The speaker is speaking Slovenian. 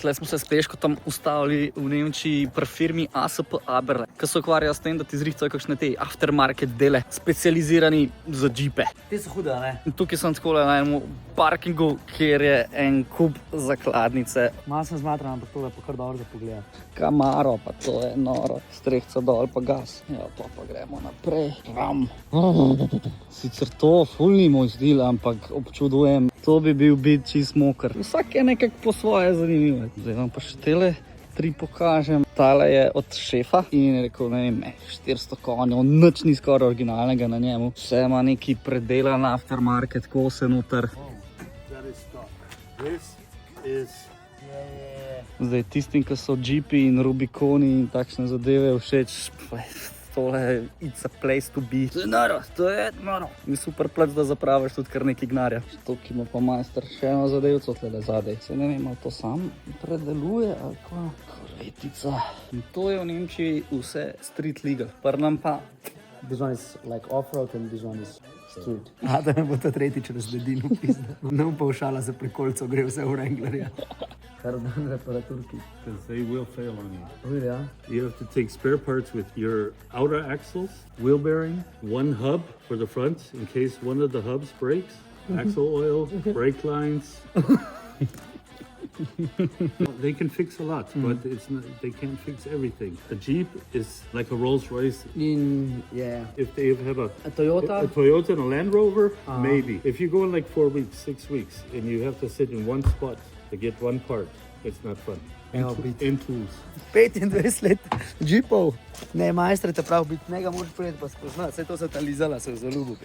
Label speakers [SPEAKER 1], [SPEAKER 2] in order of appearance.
[SPEAKER 1] tle smo se s Peškotom ustavili v Nemčiji pri firmi ASP Aberle, ki se ukvarjajo s tem, da ti zrihtajo kakšne te aftermarket dele, specializirani za džipe.
[SPEAKER 2] Te so hude, ne?
[SPEAKER 1] In tukaj sem tako na enem parkingu, kjer je en kup zakladnice.
[SPEAKER 2] Malo sem zmatran, ampak to je pa kar dobro za pogled.
[SPEAKER 1] Camaro, pa to je noro. Strehca dol, pa gas. Ja, to pa gremo naprej. Ram. Sicer to ful ni moj stil, ampak občudujem. To bi bil bit čist moker. Vsak je nekako po svoje zanimivo. Zdaj vam pa še tele 3 pokažem. Tale je od šefa in je rekel, ne vem, 400 konjev, nič ni skoraj originalnega na njemu. Vse ima neki predelan aftermarket, kose noter. Zdaj tistim, ki so džipi in Rubikoni in takšne zadeve všeč, tole it's a place to be. To je noro, to je noro. In super plec, da zapraviš tudi kar nekaj gnarja. Tukaj ima pa majster še eno zadevco tlele zadej. Se ne vem, ali to sam predeluje ali kva. Koretica. In to je v Nemčiji vse street legal. Par nam pa...
[SPEAKER 2] This one is like off-road and this one is street. A, da me bo ta tretjič razledil v pizda. Ne pa všala za prekolco, gre vse v Wranglerja. Karbon reparaturki.
[SPEAKER 3] Because they will fail on you.
[SPEAKER 2] Really, ja?
[SPEAKER 3] You have to take spare parts with your outer axles, wheel bearing, one hub for the front in case one of the hubs breaks, axle oil, brake lines. They can fix a lot, but it's not, they can't fix everything. A Jeep is like a Rolls Royce.
[SPEAKER 2] Yeah.
[SPEAKER 3] If they have a
[SPEAKER 2] Toyota?
[SPEAKER 3] a Toyota and a Land Rover, maybe. If you go in like 4 weeks, 6 weeks, and you have to sit in one spot to get one part, it's not fun. In tools.
[SPEAKER 2] 25 let džipov. Ne, majstre te prav biti, njega moraš prijeti pa spoznati. Vse to se ta lizala, se v zaljubu.